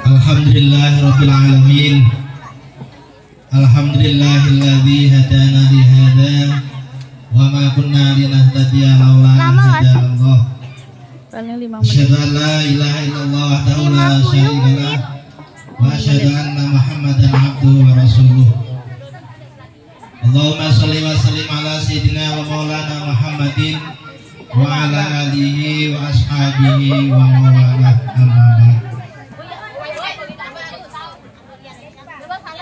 Alhamdulillahirabbil alamin. Alhamdulillahilladzi hadana li hadza wa ma kunna linahtadiya laula an hadana Allah. Asyhadu an la ilaha illallah wahdahu la syarika lah wa asyhadu anna Muhammadan abduhu wa rasuluh. Allahumma shalli wa sallim ala sayyidina wa maulana Muhammadin wa ala alihi wa ashabihi wa mawalah amma ba'd.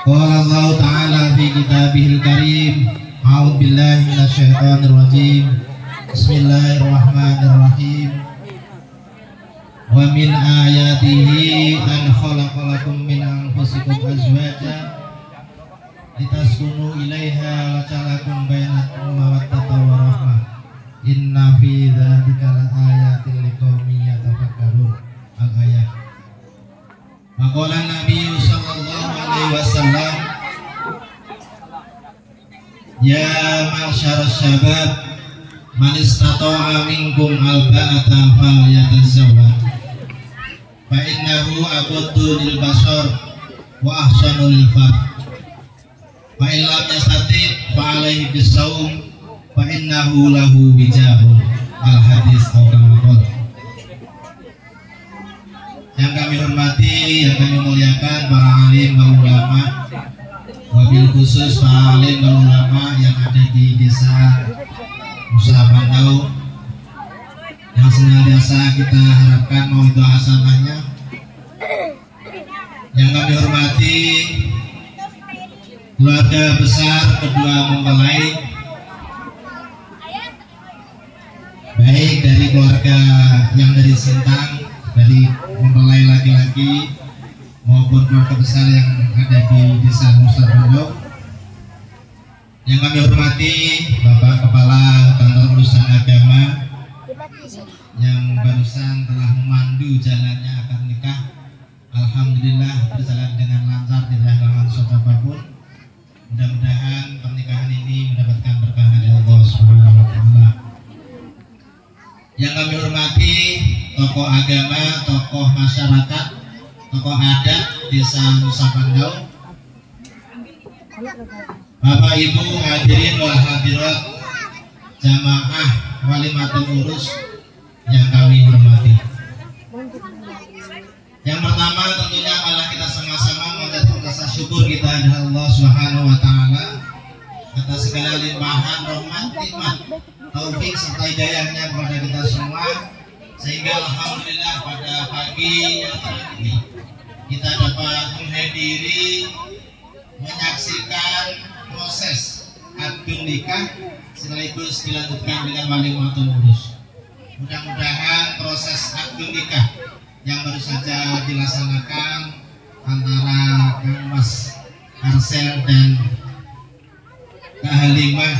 Qala Allah ta'ala fi kitabihil karim, a'udzu billahi minasyaitonir rajim. Bismillahirrahmanirrahim. Wa min ayatihi an khalaqalakum min anfusikum azwajan litaskunu ilaiha wa ja'alakum bainakum mawaddatan wa rahmah. Inna fi dzalika laayatin liqaumin yatafakkarun. Al-ayat. Maqala Nabi sallallahu alaihi wasallam, ya ma'syarasy syabab man istata'a minkum alba'ata falyatazawwaj fa innahu aqaddu lil basar wa ahsanu lil farj fa in lam yastati fa alaihi bisawm fa innahu lahu wijahun. Al hadis awal. Yang kami hormati, yang kami muliakan para alim, para ulama, wabil khusus para alim, para ulama yang ada di desa Nusa Bandau, yang senantiasa kita harapkan mau itu hasanahnya. Yang kami hormati keluarga besar kedua mempelai, baik dari keluarga yang dari Sintang, dari mempelai laki-laki maupun keluarga besar yang ada di desa Nusa Bandau. Yang kami hormati Bapak Kepala Kantor Urusan Agama yang barusan telah memandu jalannya akad nikah. Alhamdulillah berjalan dengan lancar, tidak halangan suatu apapun. Mudah-mudahan pernikahan ini mendapatkan berkah dari Allah Subhanahu wa taala. Yang kami hormati tokoh agama, tokoh masyarakat, tokoh adat desa Nusa Bandau, Bapak Ibu hadirin wal hadirat, jamaah walimatul urus yang kami hormati. Yang pertama tentunya malah kita sama-sama mengucapkan rasa syukur kita kepada Allah Subhanahu wa taala atas segala limpahan rahmat, nikmat, taufik serta hidayahnya kepada kita semua, sehingga alhamdulillah pada pagi yang cerah ini kita dapat menghadiri menyaksikan proses akad nikah sekaligus dilanjutkan dengan walimatul urus. Mudah-mudahan proses akad nikah yang baru saja dilaksanakan antara Kang Mas Arsel dan Kak Halimah,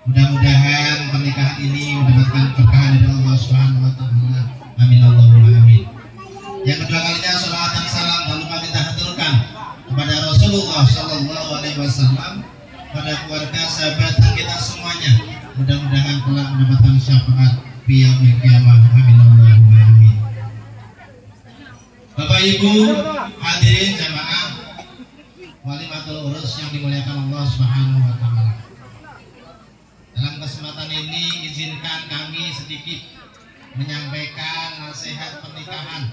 mudah-mudahan pernikahan ini mendapatkan berkah dari Allah Subhanahu wa taala. Amin Allahumma amin. Yang kedua kalinya salawat dan salam tak lupa kita haturkan kepada Rasulullah sallallahu alaihi wasallam, pada keluarga sahabat kita semuanya. Mudah-mudahan kelak mendapatkan syafaat fi yaumil qiyamah. Amin Allahumma amin. Bapak Ibu hadirin jamaah walimatul urus yang dimuliakan Allah Subhanahu wa taala. Dalam kesempatan ini izinkan kami sedikit menyampaikan nasihat pernikahan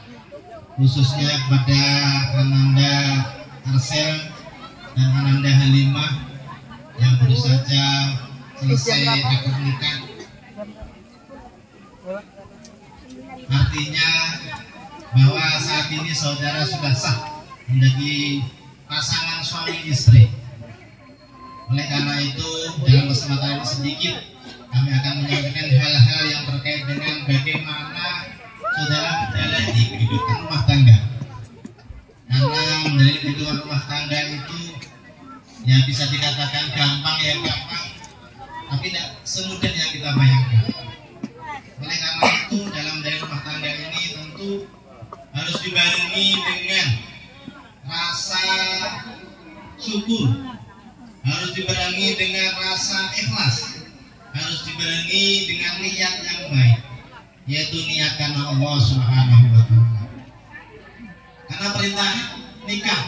khususnya kepada Ananda Arsel dan Ananda Halimah yang baru saja selesai akad nikah. Artinya bahwa saat ini saudara sudah sah menjadi pasangan suami istri. Oleh karena itu dalam kesempatan ini sedikit kami akan menyampaikan hal-hal yang terkait dengan bagaimana saudara menjalani kehidupan rumah tangga. Karena menjalani kehidupan rumah tangga itu ya bisa dikatakan gampang ya gampang, tapi tidak semudah yang kita bayangkan. Oleh karena itu dalam menjalani rumah tangga ini tentu harus dibarengi dengan rasa syukur, harus dibarengi dengan rasa ikhlas, harus dibarengi dengan niat yang baik, yaitu niat karena Allah Subhanahu wa taala. Karena perintah nikah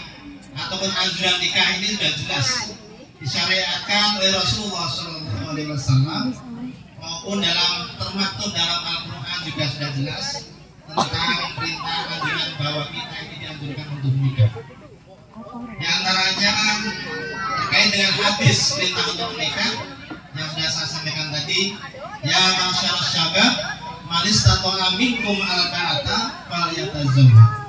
ataupun anjuran nikah ini sudah jelas disyariatkan oleh Rasulullah SAW, maupun termaktub dalam Al-Quran juga sudah jelas tentang perintah anjuran bahwa kita ini dianjurkan untuk menikah. Di antaranya terkait dengan hadis perintah untuk menikah yang sudah saya sampaikan tadi, ya masyarakat syabab manis tato'a minkum al-ba'ata falyatazawwaj.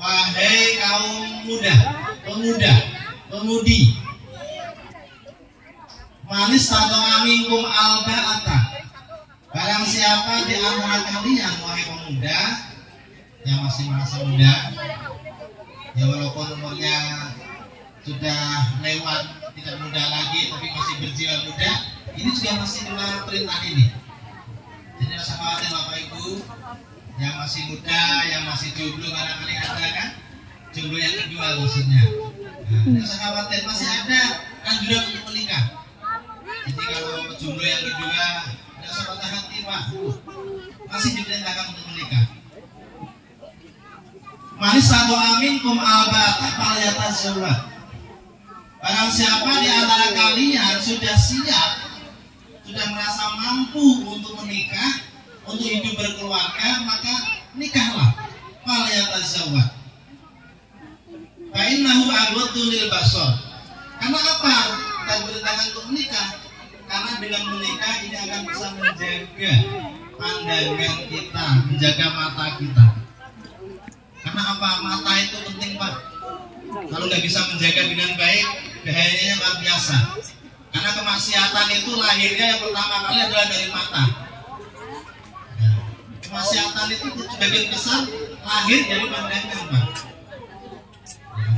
Wahai kaum muda, pemuda, pemudi, manis tato'a minkum al-ba'ata, barang siapa di antara kalian wahai pemuda yang masih merasa muda, ya walaupun umurnya sudah lewat, tidak muda lagi tapi masih berjiwa muda, ini juga masih kena perintah ini. Jadi tidak usah khawatir Bapak Ibu yang masih muda, yang masih jomblo, barangkali ada kan jomblo yang kedua maksudnya. Nah, tidak usah khawatir, masih ada anjuran untuk menikah. Jadi kalau jomblo yang kedua tidak usah patah hati Pak, masih diperintahkan untuk menikah. Manis satu amin kum albata falyatazawwaj. Barang siapa di antara kalian sudah siap, sudah merasa mampu untuk menikah, untuk hidup berkeluarga, maka nikahlah. Falyatazawwaj. Fa innahu aghaddu lil basar. Karena apa? Kita diperintahkan untuk menikah. Karena dengan menikah ini akan bisa menjaga pandangan kita, menjaga mata kita. Karena apa? Mata itu penting Pak. Kalau nggak bisa menjaga dengan baik, bahayanya luar biasa. Karena kemaksiatan itu lahirnya yang pertama kali adalah dari mata. Kemaksiatan itu sebagian besar lahir dari pandangan Pak.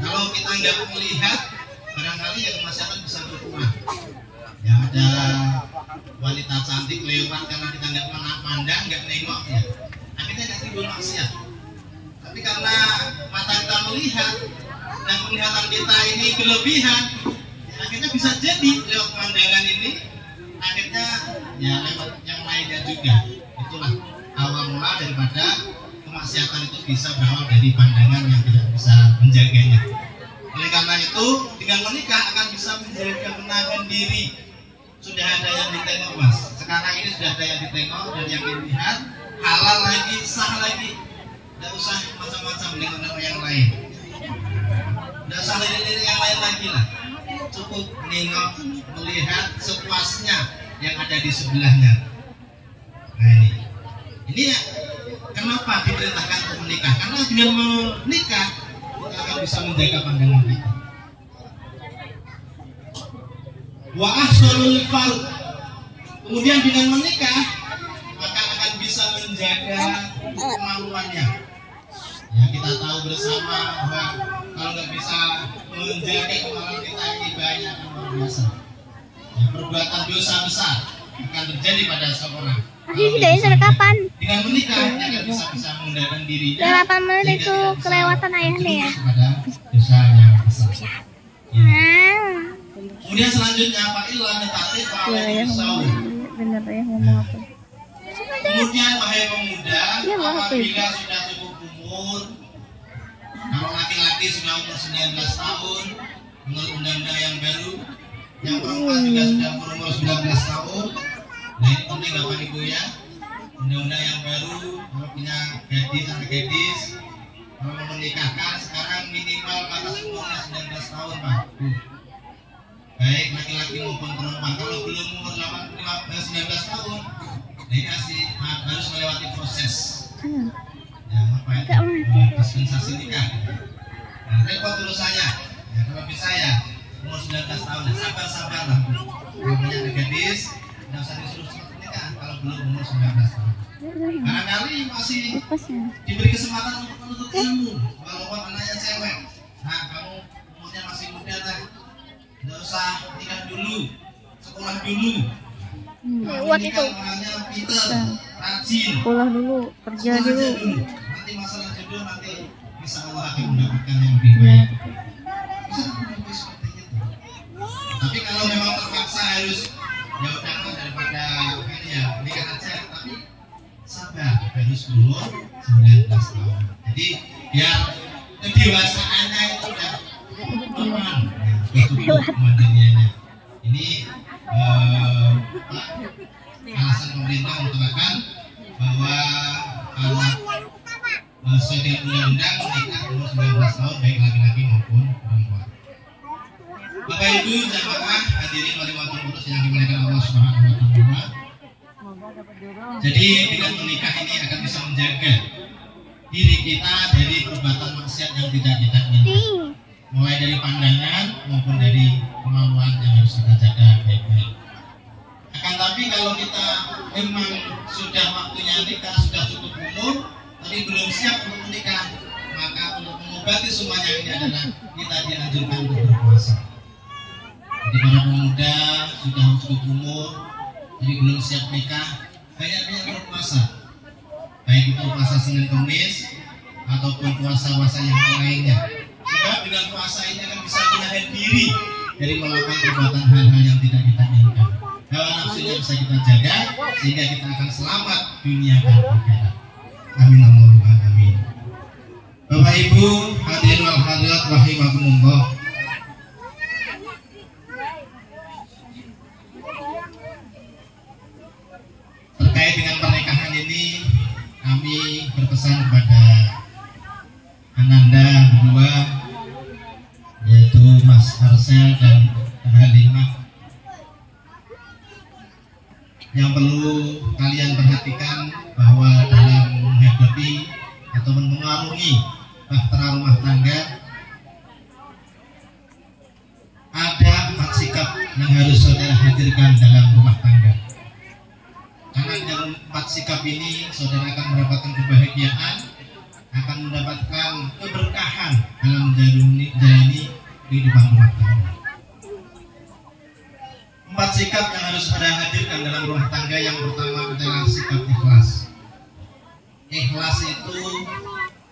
Kalau kita nggak melihat, barangkali ya kemaksiatan bisa berkurang. Ya ada wanita cantik lewat karena kita nggak pernah pandang, nggak nengok ya, akhirnya nggak timbul maksiat. Tapi karena mata kita melihat dan penglihatan kita ini berlebihan, ya akhirnya bisa jadi lewat pandangan ini, akhirnya ya lewat yang lainnya juga. Itulah awal mula daripada kemaksiatan itu bisa berawal dari pandangan yang tidak bisa menjaganya. Oleh karena itu, dengan menikah akan bisa menjaga menahan diri. Sudah ada yang ditengok Mas. Sekarang ini sudah ada yang ditengok dan yang dilihat halal lagi, sah lagi. Tidak usah macam-macam dengan yang lain. Tidak usah lirik yang lain lagi lah. Cukup nengok, melihat sepuasnya yang ada di sebelahnya. Nah ini ya, kenapa diperintahkan untuk menikah? Karena dengan menikah kita akan bisa menjaga pandangan kita. Wa ahsanul farj. Kemudian dengan menikah maka akan bisa menjaga kemaluannya. Ya kita tahu bersama bahwa kalau nggak bisa menjaga kemaluan kita ini banyak luar biasa. Ya, perbuatan dosa besar akan terjadi pada seorang. Dari kapan? Dengan menikah dia akan bisa mengendalikan dirinya. 8 menit itu kelewatan ayahnya ya. Pada dosa yang besar. Ya. Nah. Kemudian selanjutnya Pak Ilham tatif alaihi saum. Bener ya ngomong apa? Kemudian wahai pemuda, apabila sudah cukup umur, kalau laki-laki sudah umur 19 tahun, menurut undang-undang yang baru, yang perempuan juga sudah umur 19 tahun. Nah ini penting Bapak Ibu ya, undang-undang yang baru, kalau punya gadis atau gadis, kalau mau menikahkan sekarang minimal batas umurnya 19 tahun Pak. Baik laki-laki maupun perempuan. Kalau belum umur 19 tahun, ini harus melewati proses. Ya, apa itu? Dispensasi nikah. Nah, repot urusannya. Ya, kalau bisa ya umur 19 tahun, sabar-sabar lah. Kalau punya gadis, tidak usah disuruh nikah kalau belum umur 19 tahun. Barangkali masih diberi kesempatan untuk menuntut ilmu, walaupun anaknya cewek. Nah, kamu umurnya masih muda lah. Tidak usah nikah dulu, sekolah dulu. Lewat itu. Orangnya pintar, rajin. Sekolah dulu, kerja dulu. Nanti masalah jodoh nanti insya Allah akan mendapatkan yang lebih baik. Bisa menjadi seperti itu. Tapi kalau memang terpaksa harus ya udah daripada ini ya nikah aja, tapi sabar harus umur 19 tahun. Jadi biar kedewasaannya itu udah aman, cukup kemandiriannya. Ini alasan pemerintah menerapkan bahwa anak sesuai dengan undang-undang menikah umur 19 tahun baik laki-laki maupun perempuan. Bapak Ibu jamaah hadirin wali pengurus yang dimuliakan Allah Subhanahu wa taala. Jadi dengan menikah ini akan bisa menjaga diri kita dari perbuatan maksiat yang tidak kita inginkan. Mulai dari pandangan maupun dari kemauan yang harus kita jaga baik-baik. Akan tapi kalau kita memang sudah waktunya nikah, sudah cukup umur, tapi belum siap untuk menikah, maka untuk mengobati semuanya ini adalah kita dianjurkan untuk berpuasa. Jadi para pemuda sudah cukup umur, jadi belum siap nikah, banyak-banyak berpuasa. Baik itu puasa Senin Kamis ataupun puasa-puasa yang lainnya. Sebab dengan puasa ini akan bisa menahan diri dari melakukan perbuatan hal-hal yang tidak kita inginkan. Hawa nafsunya bisa kita jaga sehingga kita akan selamat dunia dan akhirat. Amin Allahumma amin. Bapak Ibu hadirin wal hadirat rahimakumullah. Terkait dengan pernikahan ini, kami berpesan kepada Ananda berdua, yaitu Mas Arsel dan Halimah, yang perlu kalian perhatikan bahwa dalam menghadapi atau mengarungi bahtera rumah tangga ada 4 sikap yang harus saudara hadirkan dalam rumah tangga. Karena dalam 4 sikap ini saudara akan mendapatkan kebahagiaan, akan mendapatkan keberkahan dalam menjalani kehidupan rumah tangga. 4 sikap yang harus saudara hadirkan dalam rumah tangga. Yang pertama adalah sikap ikhlas. Ikhlas itu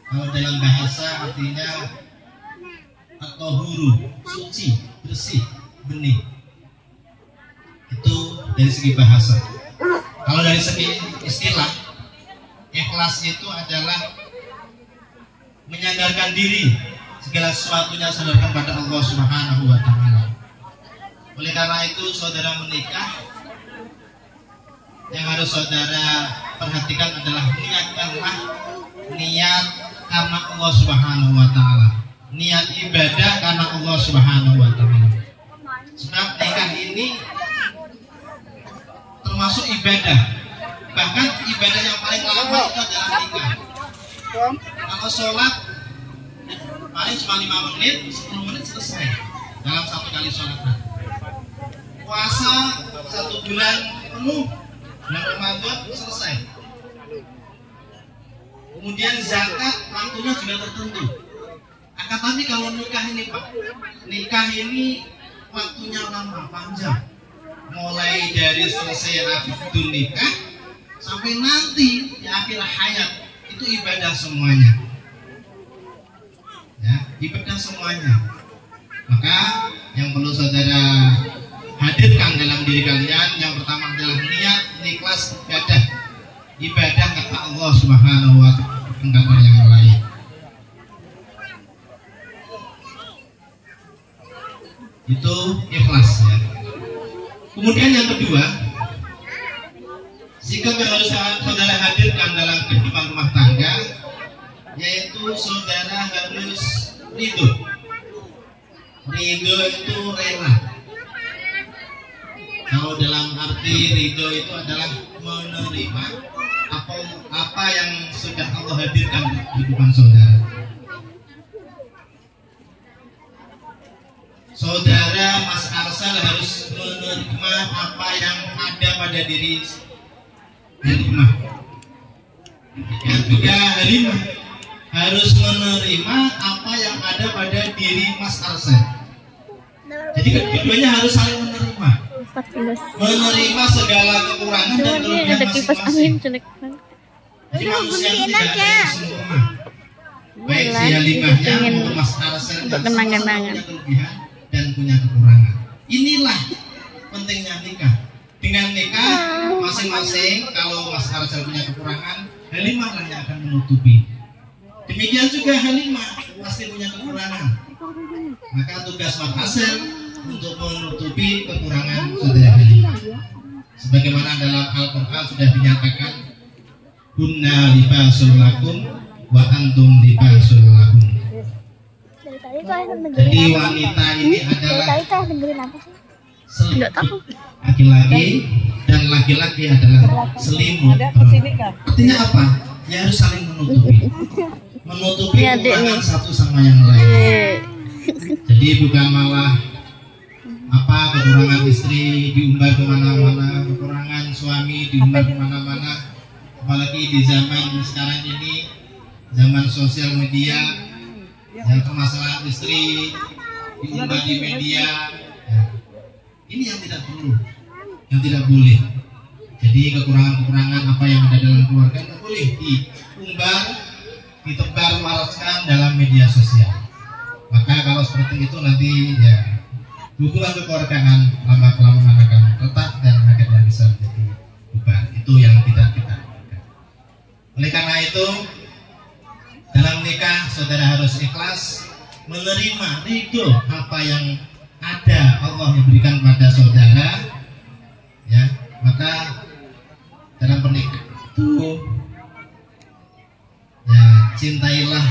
kalau dalam bahasa artinya atau huru, suci, bersih, bening. Itu dari segi bahasa. Kalau dari segi istilah, ikhlas itu adalah menyandarkan diri segala sesuatunya sandarkan pada Allah Subhanahu wa taala. Oleh karena itu saudara menikah, yang harus saudara perhatikan adalah niatkanlah niat karena Allah Subhanahu wa taala. Niat ibadah karena Allah Subhanahu wa taala. Sebab nikah ini termasuk ibadah. Bahkan ibadah yang paling lama itu adalah nikah. Kalau sholat paling cuma 5 menit, 10 menit selesai dalam 1 kali sholat. Puasa 1 bulan penuh, bulan Ramadan selesai. Kemudian zakat waktunya juga tertentu. Akan tapi kalau nikah ini Pak, nikah ini waktunya lama, panjang. Mulai dari selesai akad nikah sampai nanti di akhir hayat, itu ibadah semuanya. Ya, ibadah semuanya. Maka yang perlu saudara hadirkan dalam diri kalian, yang pertama adalah niat ikhlas ibadah kata Allah Subhanahu wa taala, bukan yang lain. Itu ikhlas ya. Kemudian yang kedua, sikap yang harus saudara hadirkan dalam kehidupan rumah tangga, yaitu saudara harus ridho. Ridho itu rela. Kalau dalam arti ridho itu adalah menerima apa yang sudah Allah hadirkan di kehidupan saudara. Saudara Mas Arsal harus menerima apa yang ada pada diri Halimah. Yang juga Halimah harus menerima apa yang ada pada diri Mas Arsal. Jadi keduanya harus saling menerima. Menerima segala kekurangan dan kelebihan masing-masing. Jadi manusia itu tidak ada yang sempurna. Baik si Halimahnya maupun Mas Arsal yang sama-sama punya kelebihan dan punya kekurangan. Inilah pentingnya nikah. Dengan nikah masing-masing, kalau Mas Arsal punya kekurangan, Halimah lah yang akan menutupi. Demikian juga Halimah. pasti punya kekurangan. Maka tugas Marhasel untuk menutupi kekurangan saudara Halimah. Sebagaimana dalam Al-Quran sudah dinyatakan, kunna libasul lakum wa antum libasul lahum. Jadi wanita ini adalah selimut laki-laki dan laki-laki adalah selimut perempuan. Artinya apa? Ya harus saling menutupi kekurangan satu sama yang lain. Jadi bukan malah kekurangan istri diumbar kemana-mana, kekurangan suami diumbar kemana-mana. Apalagi di zaman sekarang ini, zaman sosial media, yang permasalahan istri diumbar di media, ya. Ini yang tidak perlu, yang tidak boleh. Jadi kekurangan-kekurangan apa yang ada dalam keluarga tidak boleh diumbar, ditebar luaskan dalam media sosial. Maka kalau seperti itu nanti ya hubungan kekeluargaan lama-kelamaan akan retak dan akhirnya bisa menjadi bubar. Itu yang tidak kita inginkan. Oleh karena itu dalam nikah saudara harus ikhlas menerima ridho apa yang ada Allah yang berikan pada saudara, ya. Maka dalam pernikahan itu ya cintailah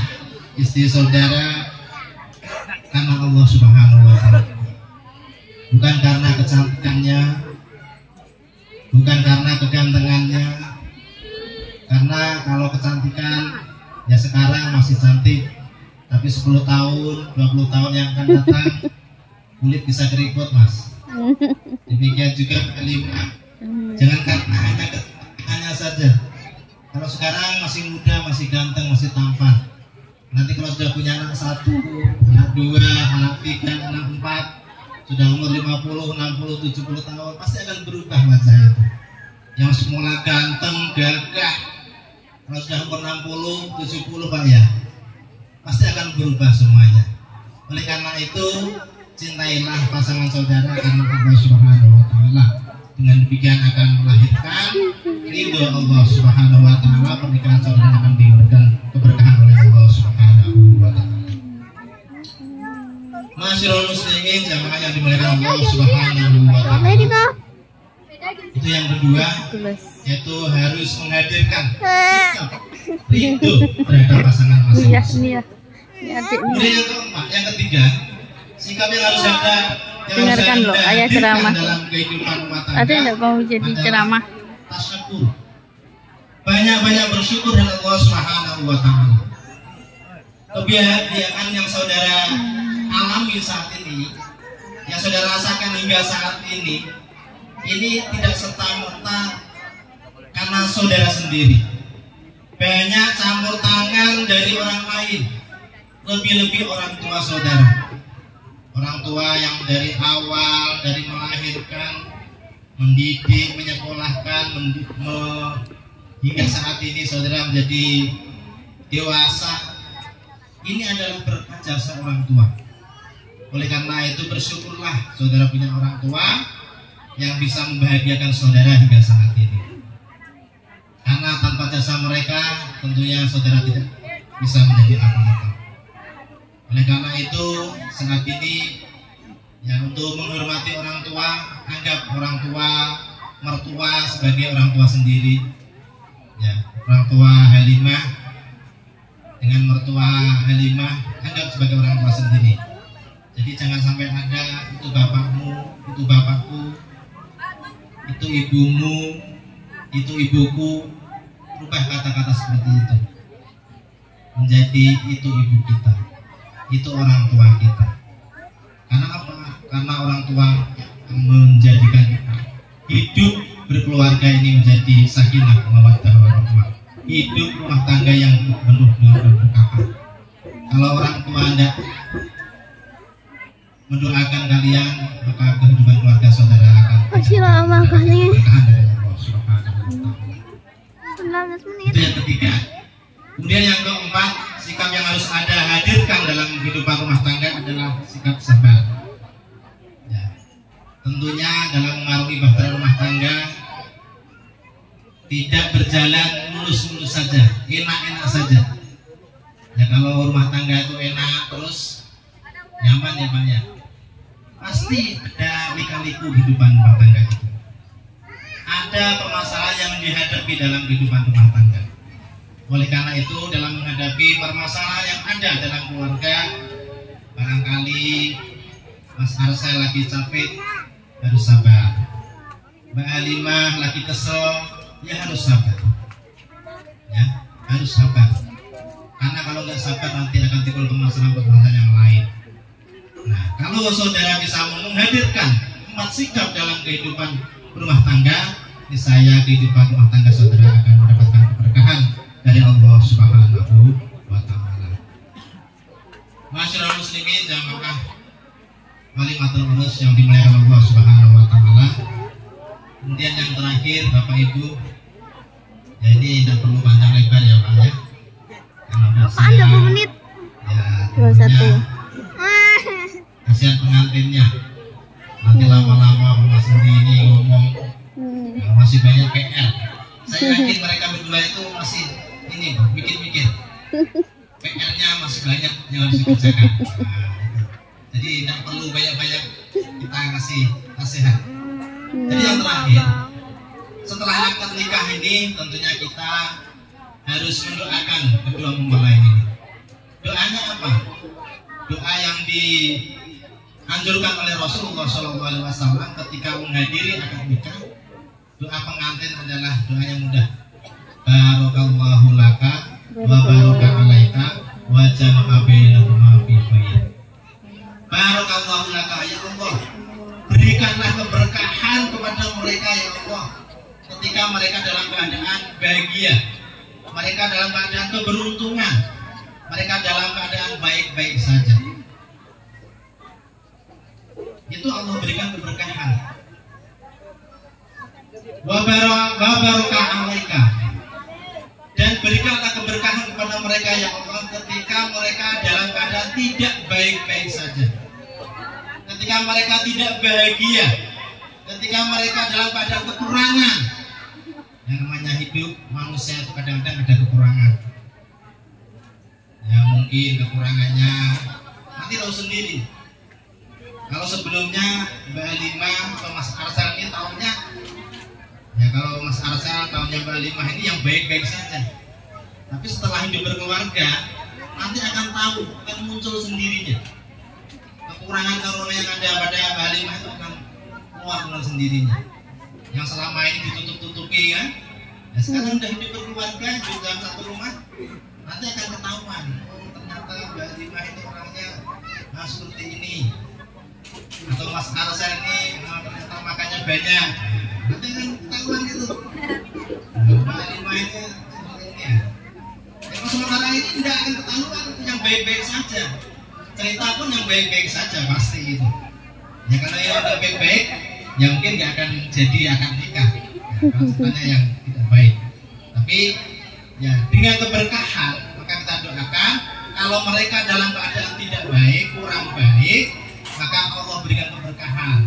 istri saudara karena Allah Subhanahu wa Ta'ala, bukan karena kecantikannya, bukan karena kegantengannya. Karena kalau kecantikan ya sekarang masih cantik, tapi 10 tahun, 20 tahun yang akan datang kulit bisa keriput, Mas. Demikian juga Halimah. Jangan karena hanya kecantikannya saja. Kalau sekarang masih muda, masih ganteng, masih tampan, nanti kalau sudah punya anak 1, anak 2, anak 3, anak 4, sudah umur 50, 60, 70 tahun, pasti akan berubah wajah itu. Yang semula ganteng, gagah, kalau sudah umur 60, 70 Pak ya, pasti akan berubah semuanya. Oleh karena itu, cintailah pasangan saudara karena Allah Subhanahu wa Ta'ala. Dengan demikian akan melahirkan ridho Allah Subhanahu wa Ta'ala. Pernikahan saudara akan diberikan keberkahan oleh Allah Subhanahu wa Ta'ala. Masyarul muslimin, jamaah yang dimuliakan Allah Subhanahu wa Ta'ala. Itu yang kedua, yaitu harus menghadirkan sikap ridho terhadap pasangan masing-masing. Kemudian yang keempat, yang ketiga, sikap yang harus ada, dengarkan loh ayah ceramah. dalam kehidupan rumah tangga. Ada tidak mau jadi ceramah? Tasyukur. Banyak-banyak bersyukur dengan Allah Subhanahu wa Ta'ala. Kebahagiaan yang saudara alami saat ini, yang saudara rasakan hingga saat ini tidak serta-merta karena saudara sendiri. Banyak campur tangan dari orang lain, lebih-lebih orang tua saudara. Orang tua yang dari awal, dari melahirkan, mendidik, menyekolahkan, hingga saat ini saudara menjadi dewasa. Ini adalah berkat jasa orang tua. Oleh karena itu bersyukurlah saudara punya orang tua yang bisa membahagiakan saudara hingga saat ini. Karena tanpa jasa mereka tentunya saudara tidak bisa menjadi apa-apa. Oleh karena itu saat ini ya untuk menghormati orang tua, anggap orang tua, mertua sebagai orang tua sendiri. Ya, orang tua Halimah dengan mertua Halimah anggap sebagai orang tua sendiri. Jadi jangan sampai ada itu bapakmu, itu bapakku, itu ibumu, itu ibuku. Rubah kata-kata seperti itu menjadi itu ibu kita, itu orang tua kita. Karena apa? Karena orang tua menjadikan kita hidup berkeluarga ini menjadi sakinah mawaddah warahmah, hidup rumah tangga yang penuh dengan keberkahan. Kalau orang tua Anda mendoakan kalian, maka kehidupan keluarga saudara akan berkahan dari Allah Subhanahu wa Ta'ala. Itu yang ketiga. Kemudian yang keempat, sikap yang harus Anda hadirkan dalam kehidupan rumah tangga adalah sikap sabar. Ya. Tentunya dalam mengarungi bahtera rumah tangga tidak berjalan mulus-mulus saja, enak-enak saja. Ya kalau rumah tangga itu enak terus nyaman ya Pak ya, pasti ada lika-liku kehidupan rumah tangga itu. Ada permasalahan yang dihadapi dalam kehidupan rumah tangga. Oleh karena itu dalam menghadapi permasalahan yang ada dalam keluarga, barangkali Mas Arsel lagi capek, harus sabar. Mbak Halimah lagi kesel, ya harus sabar. Ya, harus sabar. Karena kalau nggak sabar nanti akan timbul permasalahan yang lain. Nah, kalau saudara bisa menghadirkan 4 sikap dalam kehidupan rumah tangga, niscaya kehidupan rumah tangga saudara akan mendapatkan keberkahan dari Allah Subhanahu wa Ta'ala. Masyarakat muslimin jamaah walimatul urus yang dimuliakan Allah Subhanahu wa Ta'ala. Kemudian yang terakhir Bapak Ibu, ya ini tidak perlu panjang lebar ya Pak ya. Bapak ada 2 menit. Ya, 21. kasihan pengantinnya. Nanti lama-lama Mas Budi ini ngomong masih banyak PR. Saya yakin mereka berdua itu masih ini mikir-mikir. PR-nya masih banyak yang harus dikerjakan. Nah, jadi tidak perlu banyak-banyak kita kasih nasihat. Jadi yang terakhir, setelah akad nikah ini tentunya kita harus mendoakan kedua mempelai ini. Doanya apa? Doa yang dianjurkan oleh Rasulullah SAW ketika menghadiri akad nikah. Doa pengantin adalah doa yang mudah. Barakallahu laka wa baraka alaika wa jama'a bainakuma fi khair. Barakallahu laka ya Allah, berikanlah keberkahan kepada mereka ya Allah ketika mereka dalam keadaan bahagia, mereka dalam keadaan keberuntungan, mereka dalam keadaan baik-baik saja. Itu Allah berikan keberkahan. Wa baraka alaika, dan berikanlah keberkahan kepada mereka ya Allah ketika mereka dalam keadaan tidak baik-baik saja, ketika mereka tidak bahagia, ketika mereka dalam keadaan kekurangan. Yang namanya hidup manusia itu kadang-kadang ada kekurangan. Ya mungkin kekurangannya nanti tahu sendiri. Kalau sebelumnya Mbak Halimah atau Mas Arsal ini tahunya, ya kalau Mas Arsal tahunya Mbak Halimah ini yang baik-baik saja. Tapi setelah hidup berkeluarga, nanti akan tahu, akan muncul sendirinya. Kekurangan karena yang ada pada Mbak Halimah itu akan keluar dengan sendirinya. Yang selama ini ditutup-tutupi kan, ya sekarang udah hidup berkeluarga, hidup dalam satu rumah, nanti akan ketahuan. Oh, ternyata Mbak Halimah itu orangnya seperti ini. Atau Mas Arsal ini ternyata makannya banyak. Nanti kan ketahuan itu. Mbak Halimah ini seperti ini ya. Kalau sementara ini tidak akan ketahuan yang baik-baik saja. Cerita pun yang baik-baik saja pasti itu. Ya karena yang tidak baik-baik, ya mungkin nggak akan jadi akad nikah. Ya, kalau ceritanya yang tidak baik. Tapi ya dengan keberkahan maka kita doakan kalau mereka dalam keadaan tidak baik, kurang baik, maka Allah berikan keberkahan.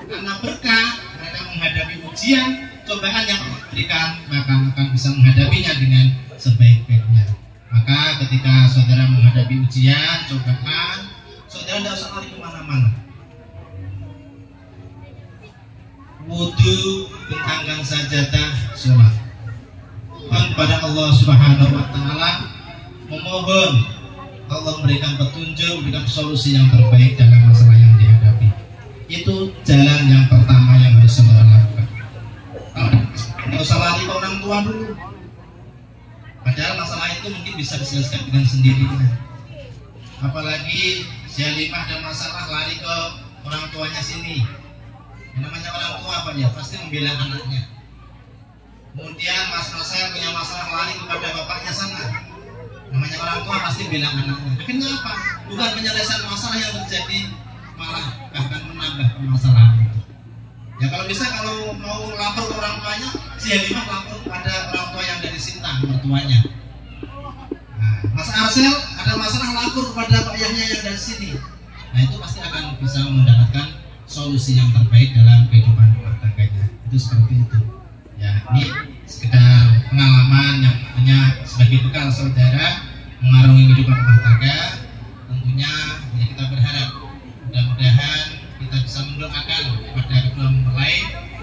Karena berkah mereka menghadapi ujian, cobaan yang Allah berikan, maka akan bisa menghadapinya dengan sebaik-baiknya. Maka ketika saudara menghadapi ujian, cobaan, saudara tidak usah lari kemana-mana. Wudu, bentangkan sajadah, sholat. Kepada Allah Subhanahu wa Ta'ala, memohon Allah memberikan petunjuk, memberikan solusi yang terbaik dalam masalah yang dihadapi. Itu jalan yang pertama yang harus saudara lakukan. Tidak usah lari ke orang tua dulu. Padahal masalah itu mungkin bisa diselesaikan dengan sendirinya. Apalagi si Halimah ada masalah lari ke orang tuanya sini. Yang namanya orang tua apa ya? Pasti membela anaknya. Kemudian Mas Arsal punya masalah lari kepada bapaknya sana. Namanya orang tua pasti bela anaknya. Akhirnya apa? Bukan penyelesaian masalah yang terjadi, malah bahkan menambah permasalahan itu. Ya kalau bisa, kalau mau lapor ke orang tuanya, si Halimah lapor kepada orang tua yang dari Sintang, mertuanya. Nah, Mas Arsel ada masalah lapor kepada ayahnya yang dari sini. Nah itu pasti akan bisa mendapatkan solusi yang terbaik dalam kehidupan rumah tangganya. Itu seperti itu. Ya ini sekedar pengalaman yang punya sebagai bekal saudara mengarungi kehidupan rumah tangga, tentunya ya kita berharap mudah-mudahan kita bisa mendoakan kepada kedua mempelai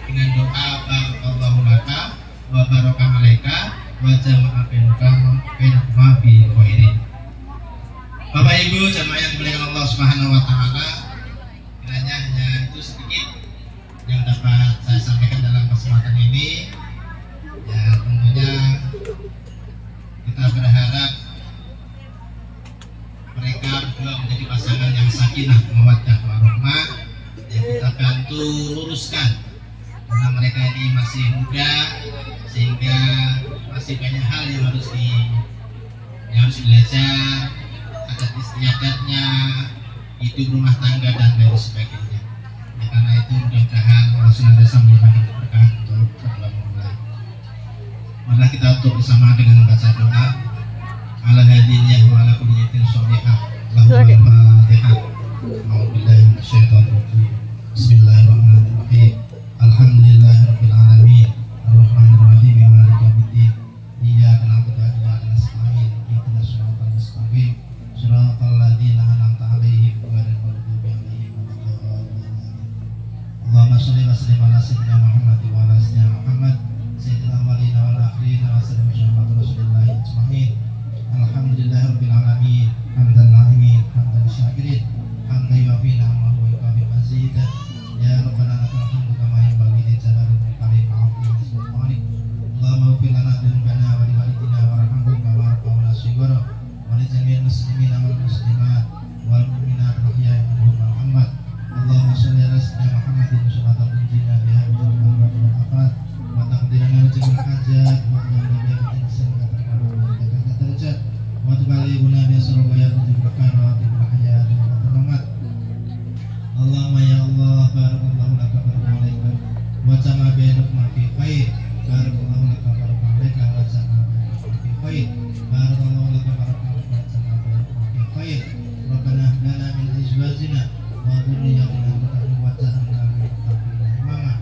dengan doa barakallahu laka wa baraka alaika wa jama'a bainakuma bi khairin. Bapak Ibu jamaah yang dimuliakan Allah Subhanahu wa taala, kiranya hanya itu sedikit yang dapat saya sampaikan dalam kesempatan ini. Ya tentunya kita berharap mereka berdua menjadi pasangan yang sakinah mawaddah warahmah, yang kita bantu luruskan karena mereka ini masih muda sehingga masih banyak hal yang harus belajar, adat istiadatnya, hidup rumah tangga dan lain sebagainya. Ya, karena itu mudah-mudahan Allah senantiasa memberikan keberkahan untuk kedua mempelai. Mari kita tutup bersama dengan membaca doa. Ala hadiniyah wa ala kulli yatin sholihah lahu al-fatihah. A'udzubillahi minasyaitonir rajim. Bismillahirrahmanirrahim. Alhamdulillahirabbil alamin. Arrahmanir rahim. Maliki yaumiddin. Iyyaka na'budu wa iyyaka nasta'in. Ihdinas siratal mustaqim. Shiratal ladzina an'amta 'alaihim ghairil maghdubi 'alaihim waladdallin. Allahumma shalli wa sallim ala sayyidina Muhammad wa ala sayyidina Muhammad sayyidil awwalin wal akhirin wa sallim ala Rasulillah ajma'in. Alhamdulillahirabbil alamin. Hamdan na'imin, hamdan syakirin, hamdan yuwafi ni'amahu wa yukafi mazidah. Ya Rabbana lakal hamdu kama yanbaghi li jalali wajhika wa 'azimi sultanik. Allahumma ighfir lana dzunubana wa li walidina warhamhum kama rabbawna shighara wa li jami'il muslimina wal muslimat wal mu'minat ahya'i minhum wal amwat. Allahumma shalli ala sayyidina Muhammadin sallallahu alaihi wa sallam wal afat wa taqdirana wa jami'il hajat wa Allahumma bi sallallahu derajat wa tuballighuna bi suraya wa barakatuh wa hayat wa rahmat. Allahumma ya Allah barakallahu laka wa alaika wa jama'a bainakuma fi khair. Barakallahu laka wa alaika wa jama'a bainakuma fi khair. Barakallahu laka wa alaika wa jama'a bainakuma fi khair. Rabbana hab lana min azwajina wa dhurriyyatina qurrata waj'alna lil muttaqina imama.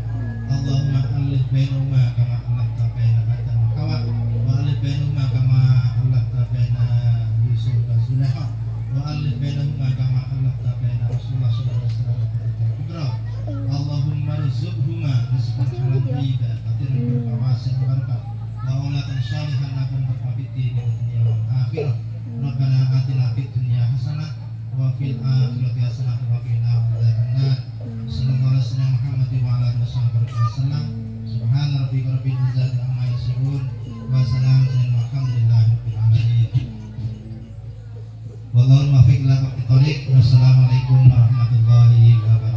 Allahumma alif bainahuma kama alafta baina Adam wa Hawa wa alif bainahuma kama alafta baina Yusuf wa Zulaikha wa alif bainahuma kama alafta baina Rasulullah sallallahu alaihi wasallam. Allahumma rizqhuma rizqan halalan thayyiban katiran bil fawasil barakah wa aulatan shalihan lakum berfabiti di dunia wal akhirah. Rabbana atina fid dunya hasanah wa fil akhirati hasanah wa qina adzabannar. Sallallahu alaihi wasallam Muhammad wa ala alihi wasallam. Subhana rabbika rabbil izzati amma yasifun wa salamun alhamdulillahi rabbil alamin. Wallahu muwaffiq ila aqwamit thoriq. Wassalamualaikum warahmatullahi wabarakatuh.